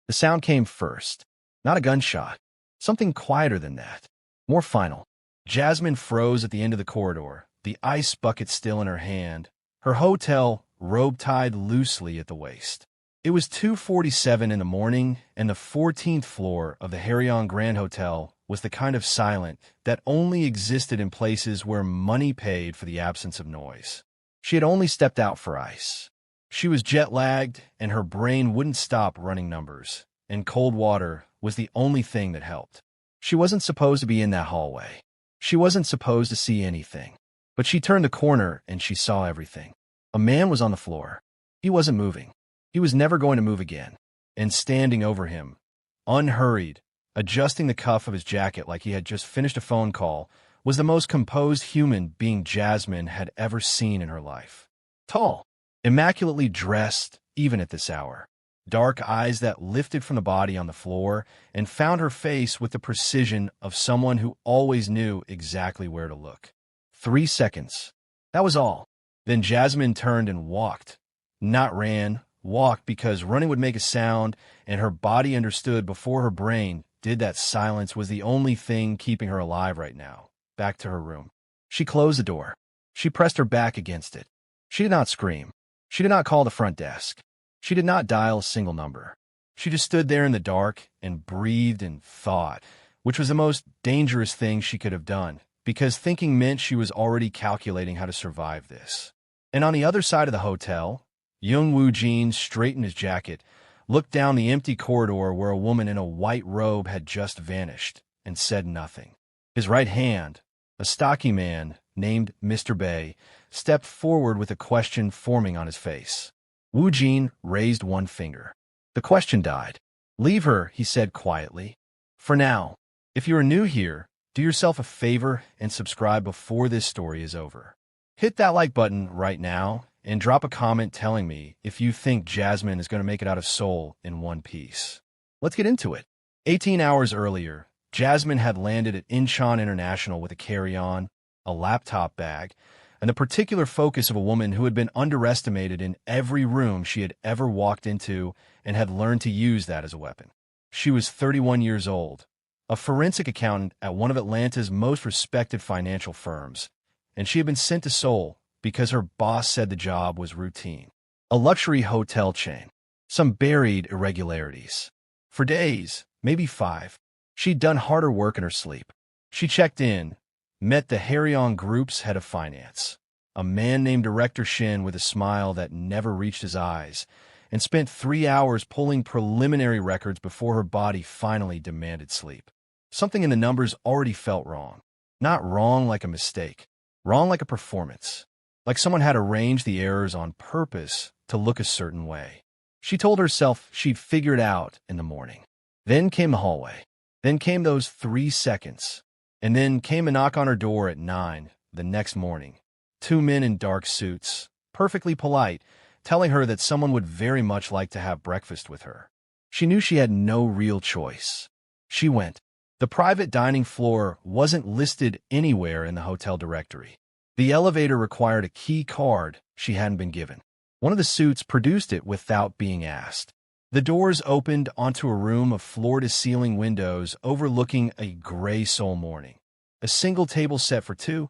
The sound came first. Not a gunshot. Something quieter than that. More final. Jasmine froze at the end of the corridor, the ice bucket still in her hand, her hotel robe tied loosely at the waist. It was 2:47 in the morning, and the 14th floor of the Harion Grand Hotel was the kind of silent that only existed in places where money paid for the absence of noise. She had only stepped out for ice. She was jet-lagged, and her brain wouldn't stop running numbers, and cold water was the only thing that helped. She wasn't supposed to be in that hallway. She wasn't supposed to see anything. But she turned the corner, and she saw everything. A man was on the floor. He wasn't moving. He was never going to move again. And standing over him, unhurried, adjusting the cuff of his jacket like he had just finished a phone call, was the most composed human being Jasmine had ever seen in her life. Tall, immaculately dressed, even at this hour. Dark eyes that lifted from the body on the floor and found her face with the precision of someone who always knew exactly where to look. 3 seconds. That was all. Then Jasmine turned and walked. Not ran, walked, because running would make a sound, and her body understood before her brain did that silence was the only thing keeping her alive right now. Back to her room. She closed the door. She pressed her back against it. She did not scream. She did not call the front desk. She did not dial a single number. She just stood there in the dark and breathed and thought, which was the most dangerous thing she could have done, because thinking meant she was already calculating how to survive this. And on the other side of the hotel, Young Woo Jin straightened his jacket, looked down the empty corridor where a woman in a white robe had just vanished, and said nothing. His right hand, a stocky man named Mr. Bay, stepped forward with a question forming on his face. Woo Jin raised one finger. The question died. "Leave her," he said quietly. "For now. If you are new here, do yourself a favor and subscribe before this story is over. Hit that like button right now and drop a comment telling me if you think Jasmine is going to make it out of Seoul in one piece. Let's get into it." 18 hours earlier, Jasmine had landed at Incheon International with a carry-on, a laptop bag, and the particular focus of a woman who had been underestimated in every room she had ever walked into and had learned to use that as a weapon. She was 31 years old, a forensic accountant at one of Atlanta's most respected financial firms, and she had been sent to Seoul because her boss said the job was routine. A luxury hotel chain. Some buried irregularities. For days, maybe 5, she'd done harder work in her sleep. She checked in, met the Harion Group's head of finance, a man named Director Shin with a smile that never reached his eyes, and spent 3 hours pulling preliminary records before her body finally demanded sleep. Something in the numbers already felt wrong. Not wrong like a mistake, wrong like a performance, like someone had arranged the errors on purpose to look a certain way. She told herself she'd figure it out in the morning. Then came the hallway. Then came those 3 seconds. And then came a knock on her door at 9 the next morning. 2 men in dark suits, perfectly polite, telling her that someone would very much like to have breakfast with her. She knew she had no real choice. She went. The private dining floor wasn't listed anywhere in the hotel directory. The elevator required a key card she hadn't been given. One of the suits produced it without being asked. The doors opened onto a room of floor-to-ceiling windows overlooking a gray Seoul morning. A single table set for 2,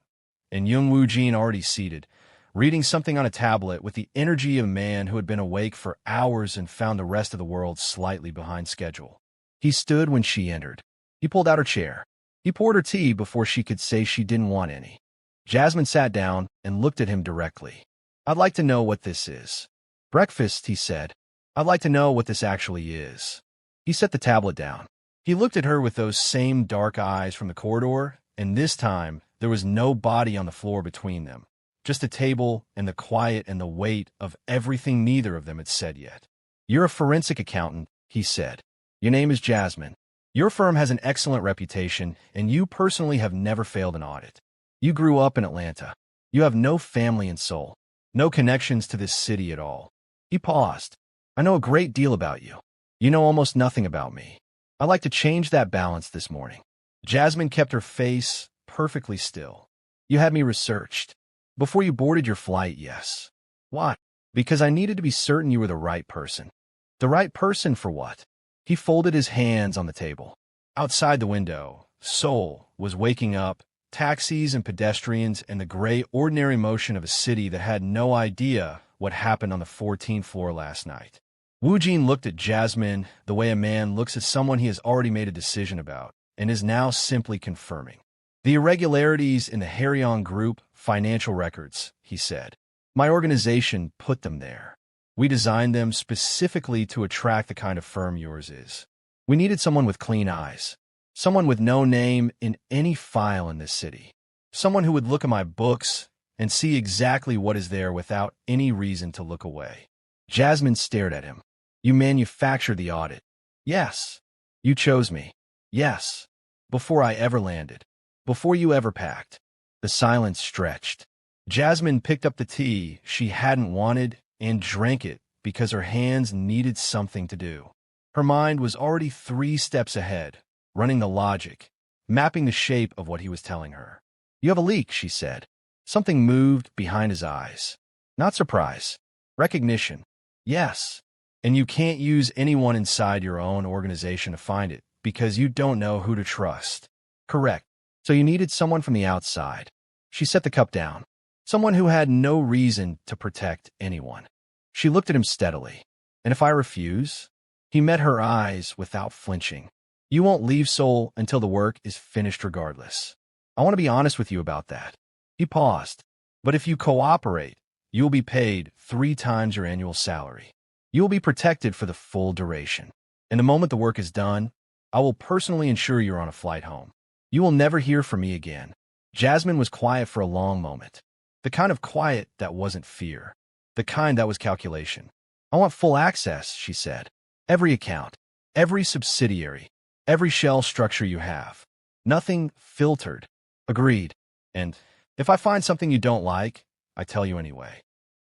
and Young Woo Jin already seated, reading something on a tablet with the energy of a man who had been awake for hours and found the rest of the world slightly behind schedule. He stood when she entered. He pulled out her chair. He poured her tea before she could say she didn't want any. Jasmine sat down and looked at him directly. "I'd like to know what this is." "Breakfast," he said. "I'd like to know what this actually is." He set the tablet down. He looked at her with those same dark eyes from the corridor, and this time there was no body on the floor between them, just a table and the quiet and the weight of everything neither of them had said yet. "You're a forensic accountant," he said. "Your name is Jasmine. Your firm has an excellent reputation, and you personally have never failed an audit. You grew up in Atlanta. You have no family in Seoul, no connections to this city at all." He paused. "I know a great deal about you. You know almost nothing about me. I'd like to change that balance this morning." Jasmine kept her face perfectly still. "You had me researched. Before you boarded your flight, yes." "Why?" "Because I needed to be certain you were the right person." "The right person for what?" He folded his hands on the table. Outside the window, Seoul was waking up, taxis and pedestrians and the gray, ordinary motion of a city that had no idea what happened on the 14th floor last night. Woo Jin looked at Jasmine the way a man looks at someone he has already made a decision about and is now simply confirming. The irregularities in the Harryon Group financial records, he said. My organization put them there. We designed them specifically to attract the kind of firm yours is. We needed someone with clean eyes. Someone with no name in any file in this city. Someone who would look at my books and see exactly what is there without any reason to look away. Jasmine stared at him. You manufactured the audit. Yes. You chose me. Yes. Before I ever landed. Before you ever packed. The silence stretched. Jasmine picked up the tea she hadn't wanted and drank it because her hands needed something to do. Her mind was already 3 steps ahead, running the logic, mapping the shape of what he was telling her. You have a leak, she said. Something moved behind his eyes. Not surprise. Recognition. Yes. And you can't use anyone inside your own organization to find it because you don't know who to trust. Correct. So you needed someone from the outside. She set the cup down. Someone who had no reason to protect anyone. She looked at him steadily. And if I refuse? He met her eyes without flinching. You won't leave Seoul until the work is finished regardless. I want to be honest with you about that. He paused. But if you cooperate, you will be paid 3 times your annual salary. You will be protected for the full duration. And the moment the work is done, I will personally ensure you're on a flight home. You will never hear from me again. Jasmine was quiet for a long moment. The kind of quiet that wasn't fear. The kind that was calculation. I want full access, she said. Every account, every subsidiary, every shell structure you have. Nothing filtered. Agreed. And if I find something you don't like, I tell you anyway.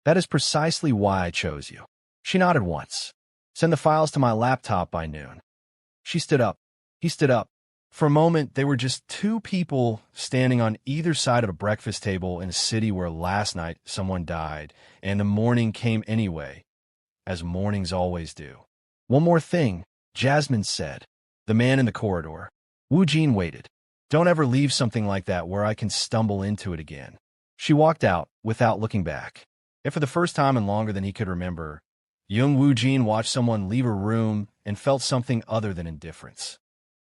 That is precisely why I chose you. She nodded once. Send the files to my laptop by noon. She stood up. He stood up. For a moment, they were just 2 people standing on either side of a breakfast table in a city where last night someone died, and the morning came anyway, as mornings always do. One more thing, Jasmine said. The man in the corridor. Woo Jin waited. Don't ever leave something like that where I can stumble into it again. She walked out without looking back. And for the first time in longer than he could remember, young Woo Jin watched someone leave a room and felt something other than indifference.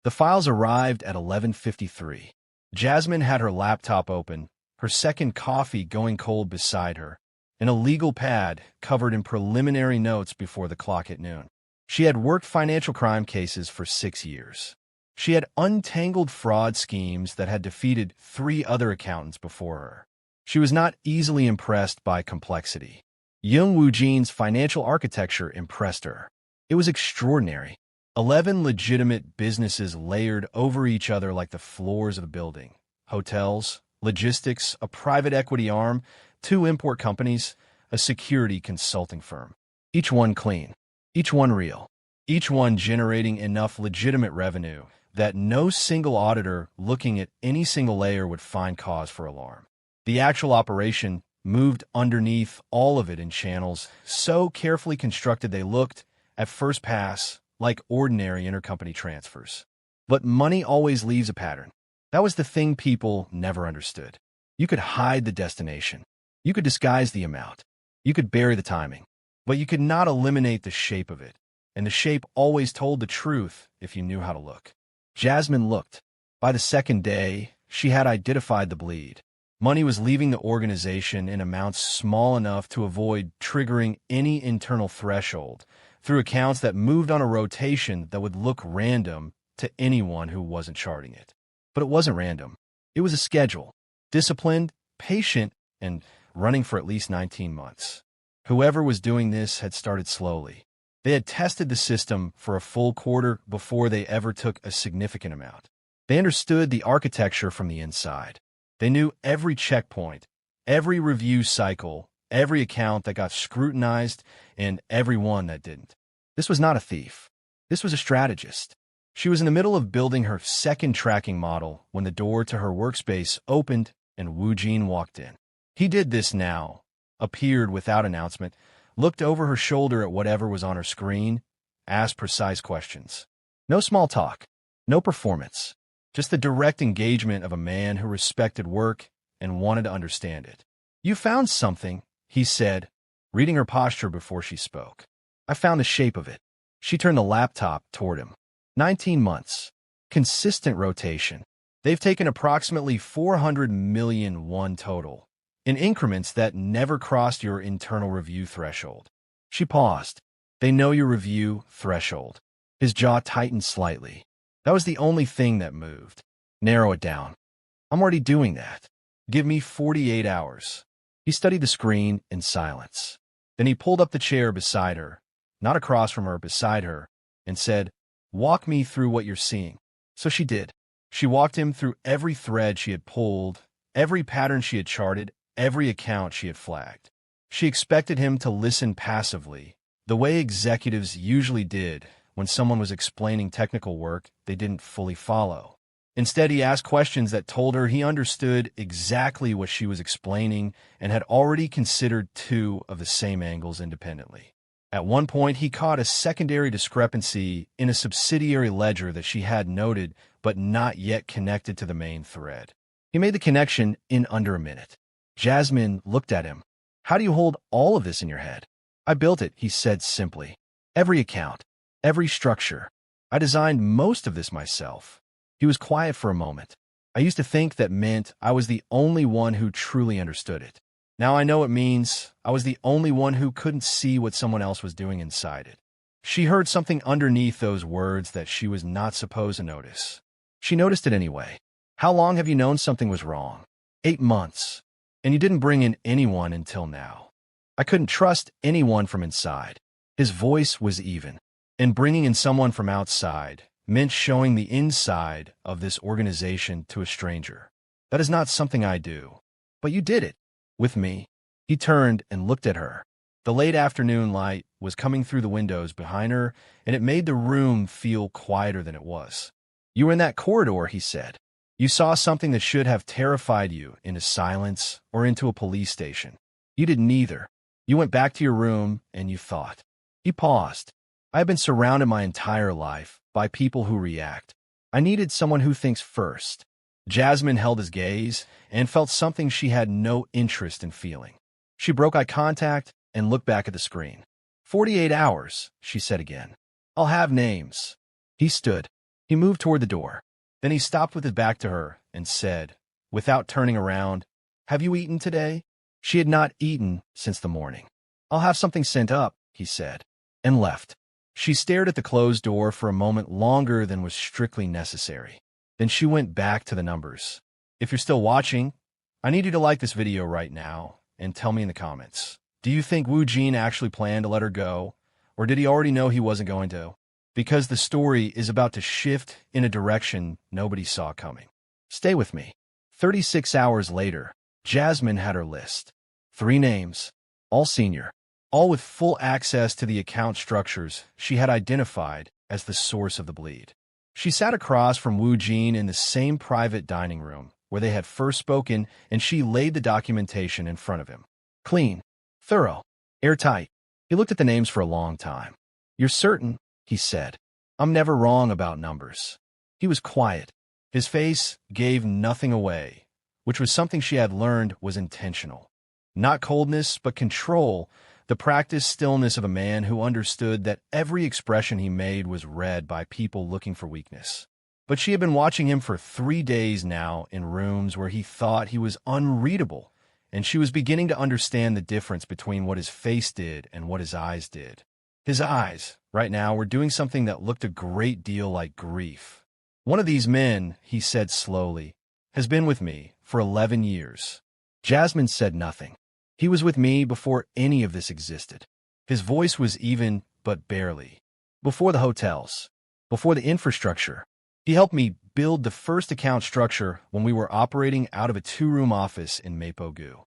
The files arrived at 11:53. Jasmine had her laptop open, her second coffee going cold beside her, and a legal pad covered in preliminary notes before the clock hit noon. She had worked financial crime cases for 6 years. She had untangled fraud schemes that had defeated 3 other accountants before her. She was not easily impressed by complexity. Young Woo Jin's financial architecture impressed her. It was extraordinary. 11 legitimate businesses layered over each other like the floors of a building. Hotels, logistics, a private equity arm, 2 import companies, a security consulting firm. Each one clean. Each one real. Each one generating enough legitimate revenue that no single auditor looking at any single layer would find cause for alarm. The actual operation moved underneath all of it in channels so carefully constructed they looked, at first pass, like ordinary intercompany transfers. But money always leaves a pattern. That was the thing people never understood. You could hide the destination. You could disguise the amount. You could bury the timing. But you could not eliminate the shape of it. And the shape always told the truth if you knew how to look. Jasmine looked. By the second day, she had identified the bleed. Money was leaving the organization in amounts small enough to avoid triggering any internal threshold, through accounts that moved on a rotation that would look random to anyone who wasn't charting it. But it wasn't random. It was a schedule, disciplined, patient, and running for at least 19 months. Whoever was doing this had started slowly. They had tested the system for a full quarter before they ever took a significant amount. They understood the architecture from the inside. They knew every checkpoint, every review cycle, every account that got scrutinized, and every one that didn't. This was not a thief. This was a strategist. She was in the middle of building her second tracking model when the door to her workspace opened and Woo Jin walked in. He did this now, appeared without announcement, looked over her shoulder at whatever was on her screen, ask precise questions. No small talk, no performance, just the direct engagement of a man who respected work and wanted to understand it. "You found something," he said, reading her posture before she spoke. "I found the shape of it." She turned the laptop toward him. 19 months. Consistent rotation. They've taken approximately 400 million won total, in increments that never crossed your internal review threshold. She paused. "They know your review threshold." His jaw tightened slightly. That was the only thing that moved. "Narrow it down." "I'm already doing that. Give me 48 hours. He studied the screen in silence. Then he pulled up the chair beside her, not across from her, beside her, and said, "Walk me through what you're seeing." So she did. She walked him through every thread she had pulled, every pattern she had charted, every account she had flagged. She expected him to listen passively, the way executives usually did when someone was explaining technical work they didn't fully follow. Instead, he asked questions that told her he understood exactly what she was explaining and had already considered two of the same angles independently. At one point, he caught a secondary discrepancy in a subsidiary ledger that she had noted but not yet connected to the main thread. He made the connection in under a minute. Jasmine looked at him. "How do you hold all of this in your head?" "I built it," he said simply. "Every account, every structure. I designed most of this myself." He was quiet for a moment. "I used to think that meant I was the only one who truly understood it. Now I know it means I was the only one who couldn't see what someone else was doing inside it." She heard something underneath those words that she was not supposed to notice. She noticed it anyway. "How long have you known something was wrong?" 8 months. "And you didn't bring in anyone until now." "I couldn't trust anyone from inside." His voice was even. And bringing in someone from outside meant showing the inside of this organization to a stranger. "That is not something I do." "But you did it. With me." He turned and looked at her. The late afternoon light was coming through the windows behind her, and it made the room feel quieter than it was. "You were in that corridor," he said. "You saw something that should have terrified you into silence or into a police station. You did neither. You went back to your room and you thought." He paused. "I have been surrounded my entire life by people who react. I needed someone who thinks first." Jasmine held his gaze and felt something she had no interest in feeling. She broke eye contact and looked back at the screen. 48 hours, she said again. "I'll have names." He stood. He moved toward the door. Then he stopped with his back to her and said, without turning around, "Have you eaten today?" She had not eaten since the morning. "I'll have something sent up," he said, and left. She stared at the closed door for a moment longer than was strictly necessary. Then she went back to the numbers. If you're still watching, I need you to like this video right now and tell me in the comments. Do you think Woo Jin actually planned to let her go, or did he already know he wasn't going to? Because the story is about to shift in a direction nobody saw coming. Stay with me. 36 hours later, Jasmine had her list. 3 names, all senior, all with full access to the account structures she had identified as the source of the bleed. She sat across from Woo Jin in the same private dining room where they had first spoken, and she laid the documentation in front of him. Clean, thorough, airtight. He looked at the names for a long time. "You're certain?" he said. "I'm never wrong about numbers." He was quiet. His face gave nothing away, which was something she had learned was intentional. Not coldness, but control, the practiced stillness of a man who understood that every expression he made was read by people looking for weakness. But she had been watching him for 3 days now in rooms where he thought he was unreadable, and she was beginning to understand the difference between what his face did and what his eyes did. His eyes, right now, were doing something that looked a great deal like grief. "One of these men," he said slowly, "has been with me for 11 years. Jasmine said nothing. "He was with me before any of this existed." His voice was even, but barely. "Before the hotels, before the infrastructure. He helped me build the first account structure when we were operating out of a 2-room office in Mapo-gu."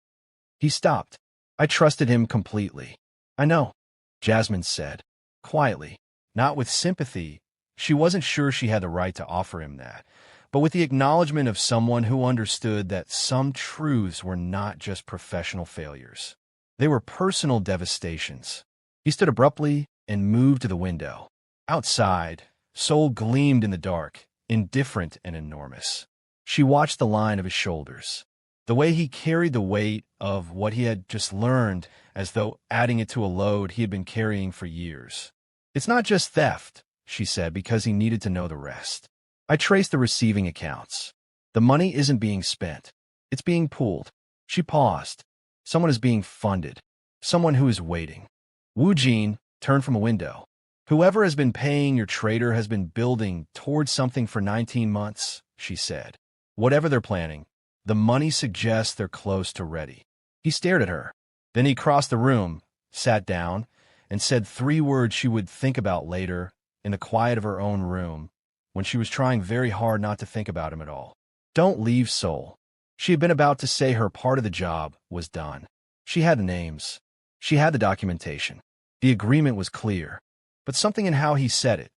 He stopped. "I trusted him completely." "I know," Jasmine said, quietly, not with sympathy. She wasn't sure she had the right to offer him that, but with the acknowledgement of someone who understood that some truths were not just professional failures. They were personal devastations. He stood abruptly and moved to the window. Outside, Seoul gleamed in the dark, indifferent and enormous. She watched the line of his shoulders, the way he carried the weight of what he had just learned, as though adding it to a load he had been carrying for years. "It's not just theft," she said, because he needed to know the rest. "I traced the receiving accounts. The money isn't being spent. It's being pooled." She paused. "Someone is being funded. Someone who is waiting." Woo Jin turned from a window. "Whoever has been paying your traitor has been building towards something for 19 months, she said. "Whatever they're planning, the money suggests they're close to ready." He stared at her. Then he crossed the room, sat down, and said 3 words she would think about later in the quiet of her own room, when she was trying very hard not to think about him at all. "Don't leave, Seoul." She had been about to say her part of the job was done. She had the names. She had the documentation. The agreement was clear. But something in how he said it,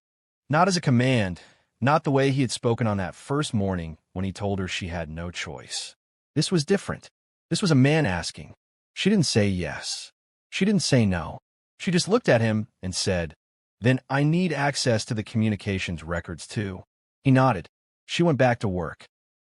not as a command, not the way he had spoken on that first morning when he told her she had no choice. This was different. This was a man asking. She didn't say yes. She didn't say no. She just looked at him and said, "Then I need access to the communications records too." He nodded. She went back to work.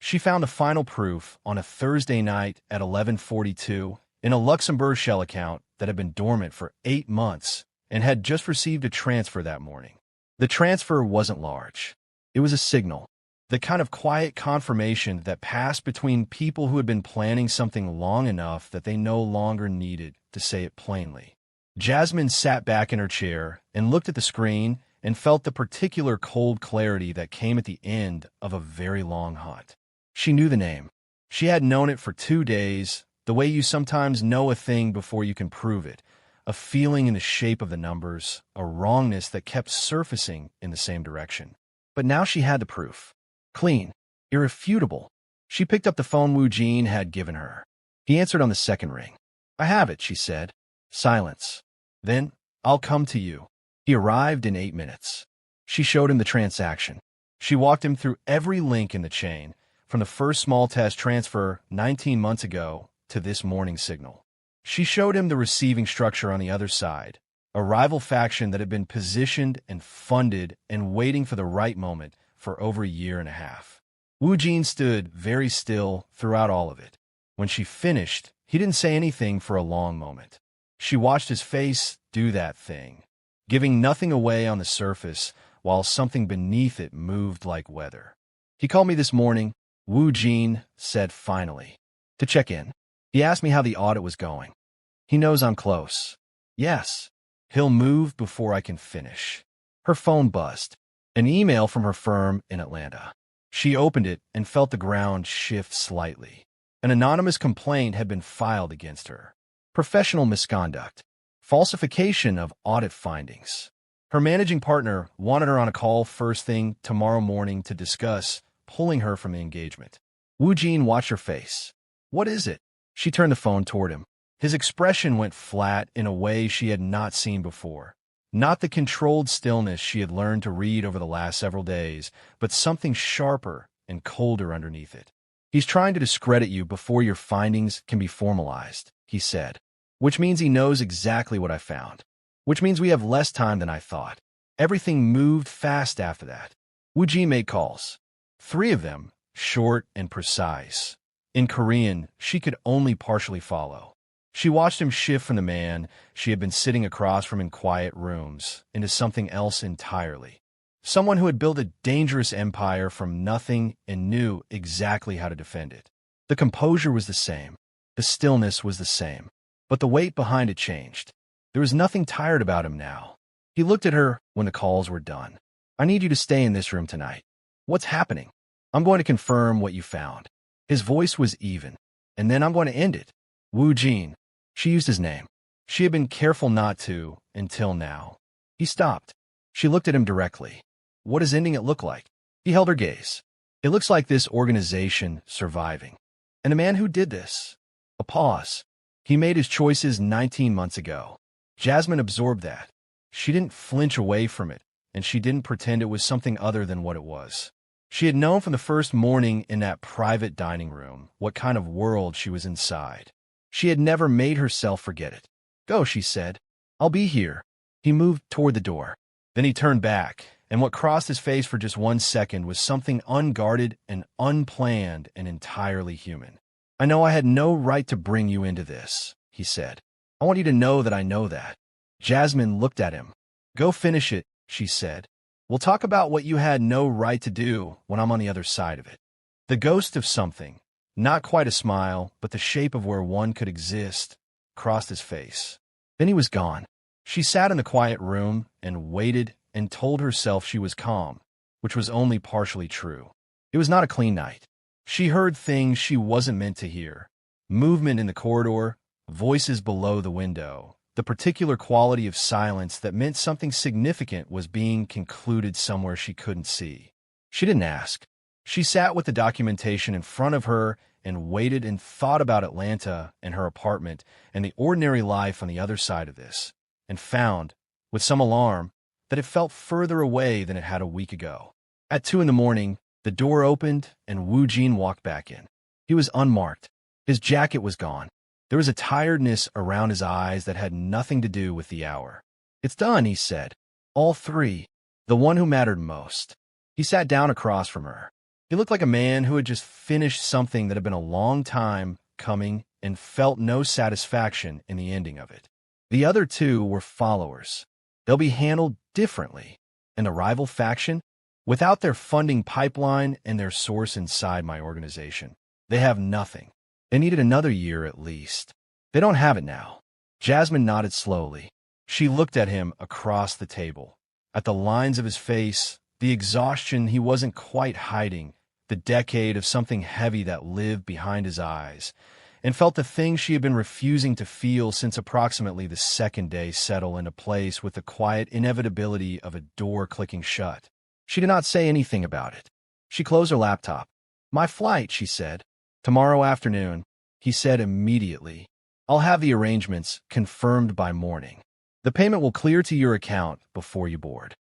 She found the final proof on a Thursday night at 11:42 in a Luxembourg shell account that had been dormant for 8 months and had just received a transfer that morning. The transfer wasn't large. It was a signal, the kind of quiet confirmation that passed between people who had been planning something long enough that they no longer needed to say it plainly. Jasmine sat back in her chair and looked at the screen and felt the particular cold clarity that came at the end of a very long hunt. She knew the name. She had known it for 2 days, the way you sometimes know a thing before you can prove it, a feeling in the shape of the numbers, a wrongness that kept surfacing in the same direction. But now she had the proof. Clean, irrefutable. She picked up the phone Woo Jin had given her. He answered on the second ring. "I have it," she said. Silence. Then, "I'll come to you." He arrived in 8 minutes. She showed him the transaction. She walked him through every link in the chain, from the first small test transfer 19 months ago to this morning's signal. She showed him the receiving structure on the other side, a rival faction that had been positioned and funded and waiting for the right moment for over a year and a half. Woo Jin stood very still throughout all of it. When she finished, he didn't say anything for a long moment. She watched his face do that thing, giving nothing away on the surface while something beneath it moved like weather. "He called me this morning," Woo Jin said finally, "to check in. He asked me how the audit was going. He knows I'm close. Yes, he'll move before I can finish." Her phone buzzed. An email from her firm in Atlanta. She opened it and felt the ground shift slightly. An anonymous complaint had been filed against her. Professional misconduct. Falsification of audit findings. Her managing partner wanted her on a call first thing tomorrow morning to discuss pulling her from the engagement. Woo Jin watched her face. "What is it?" She turned the phone toward him. His expression went flat in a way she had not seen before. Not the controlled stillness she had learned to read over the last several days, but something sharper and colder underneath it. "He's trying to discredit you before your findings can be formalized," he said. "Which means he knows exactly what I found. Which means we have less time than I thought." Everything moved fast after that. Woo Jin made calls. 3 of them, short and precise. In Korean, she could only partially follow. She watched him shift from the man she had been sitting across from in quiet rooms into something else entirely. Someone who had built a dangerous empire from nothing and knew exactly how to defend it. The composure was the same. The stillness was the same. But the weight behind it changed. There was nothing tired about him now. He looked at her when the calls were done. "I need you to stay in this room tonight." "What's happening?" "I'm going to confirm what you found." His voice was even. "And then I'm going to end it." Woo Jin. She used his name. She had been careful not to, until now. He stopped. She looked at him directly. "What does ending it look like?" He held her gaze. "It looks like this organization surviving. And the man who did this." A pause. "He made his choices 19 months ago." Jasmine absorbed that. She didn't flinch away from it, and she didn't pretend it was something other than what it was. She had known from the first morning in that private dining room what kind of world she was inside. She had never made herself forget it. "Go," she said. "I'll be here." He moved toward the door. Then he turned back, and what crossed his face for just 1 second was something unguarded and unplanned and entirely human. "I know I had no right to bring you into this," he said. "I want you to know that I know that." Jasmine looked at him. "Go finish it," she said. "We'll talk about what you had no right to do when I'm on the other side of it." The ghost of something, not quite a smile, but the shape of where one could exist, crossed his face. Then he was gone. She sat in the quiet room and waited and told herself she was calm, which was only partially true. It was not a clean night. She heard things she wasn't meant to hear. Movement in the corridor, voices below the window, the particular quality of silence that meant something significant was being concluded somewhere she couldn't see. She didn't ask. She sat with the documentation in front of her and waited and thought about Atlanta and her apartment and the ordinary life on the other side of this, and found, with some alarm, that it felt further away than it had a week ago. At 2 in the morning, the door opened and Woo Jin walked back in. He was unmarked. His jacket was gone. There was a tiredness around his eyes that had nothing to do with the hour. "It's done," he said. "All 3. The one who mattered most." He sat down across from her. He looked like a man who had just finished something that had been a long time coming and felt no satisfaction in the ending of it. The other 2 were followers. They'll be handled differently. And the rival faction? Without their funding pipeline and their source inside my organization, they have nothing. They needed another year at least. They don't have it now. Jasmine nodded slowly. She looked at him across the table, at the lines of his face, the exhaustion he wasn't quite hiding, the decade of something heavy that lived behind his eyes, and felt the thing she had been refusing to feel since approximately the second day settle into place with the quiet inevitability of a door clicking shut. She did not say anything about it. She closed her laptop. "My flight," she said. "Tomorrow afternoon," he said immediately. "I'll have the arrangements confirmed by morning. The payment will clear to your account before you board.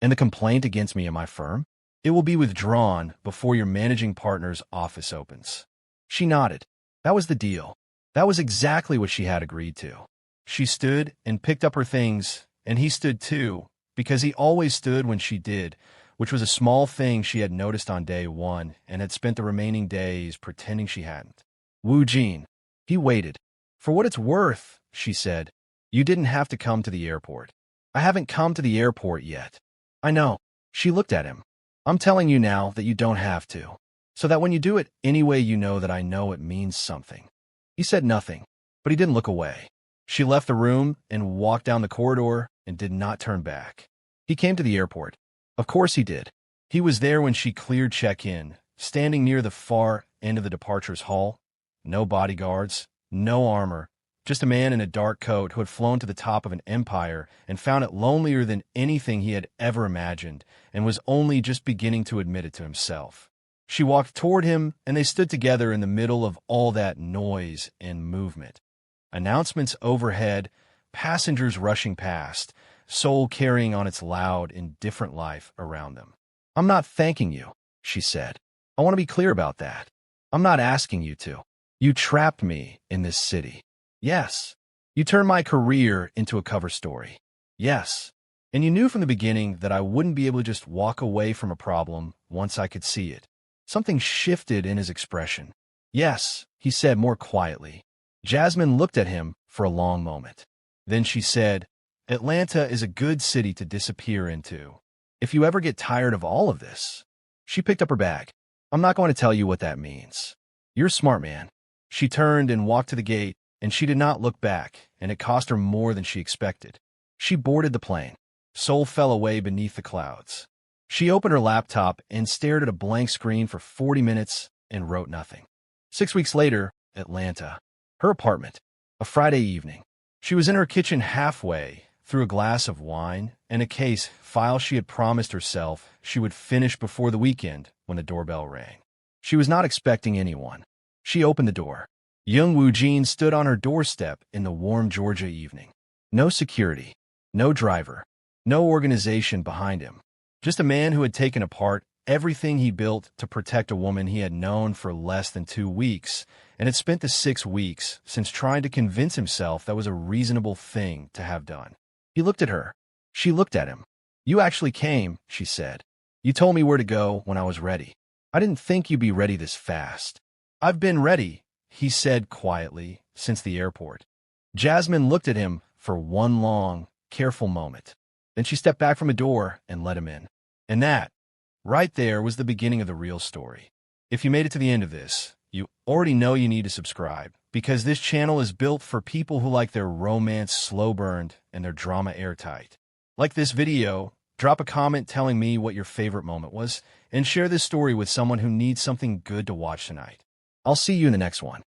And the complaint against me and my firm? It will be withdrawn before your managing partner's office opens." She nodded. That was the deal. That was exactly what she had agreed to. She stood and picked up her things, and he stood too, because he always stood when she did, which was a small thing she had noticed on day 1 and had spent the remaining days pretending she hadn't. "Woo Jin." He waited. "For what it's worth," she said, "you didn't have to come to the airport." "I haven't come to the airport yet." "I know." She looked at him. "I'm telling you now that you don't have to, so that when you do it anyway you know that I know it means something." He said nothing, but he didn't look away. She left the room and walked down the corridor and did not turn back. He came to the airport. Of course he did. He was there when she cleared check-in, standing near the far end of the departures hall. No bodyguards, no armor, just a man in a dark coat who had flown to the top of an empire and found it lonelier than anything he had ever imagined and was only just beginning to admit it to himself. She walked toward him, and they stood together in the middle of all that noise and movement. Announcements overhead, passengers rushing past, Seoul carrying on its loud, indifferent life around them. "I'm not thanking you," she said. "I want to be clear about that. I'm not asking you to. You trapped me in this city. Yes. You turned my career into a cover story. Yes. And you knew from the beginning that I wouldn't be able to just walk away from a problem once I could see it." Something shifted in his expression. "Yes," he said more quietly. Jasmine looked at him for a long moment. Then she said, "Atlanta is a good city to disappear into. If you ever get tired of all of this." She picked up her bag. "I'm not going to tell you what that means. You're a smart man." She turned and walked to the gate, and she did not look back, and it cost her more than she expected. She boarded the plane. Seoul fell away beneath the clouds. She opened her laptop and stared at a blank screen for 40 minutes and wrote nothing. 6 weeks later, Atlanta. Her apartment. A Friday evening. She was in her kitchen halfway, through a glass of wine and a case file she had promised herself she would finish before the weekend when the doorbell rang. She was not expecting anyone. She opened the door. Young Woo Jin stood on her doorstep in the warm Georgia evening. No security, no driver, no organization behind him. Just a man who had taken apart everything he built to protect a woman he had known for less than 2 weeks, and had spent the 6 weeks since trying to convince himself that was a reasonable thing to have done. He looked at her. She looked at him. You actually came, she said. You told me where to go when I was ready. I didn't think you'd be ready this fast. I've been ready, he said quietly, since the airport. Jasmine looked at him for one long, careful moment. Then she stepped back from a door and let him in. And that, right there, was the beginning of the real story. If you made it to the end of this, you already know you need to subscribe, because this channel is built for people who like their romance slow-burned and their drama airtight. Like this video, drop a comment telling me what your favorite moment was, and share this story with someone who needs something good to watch tonight. I'll see you in the next one.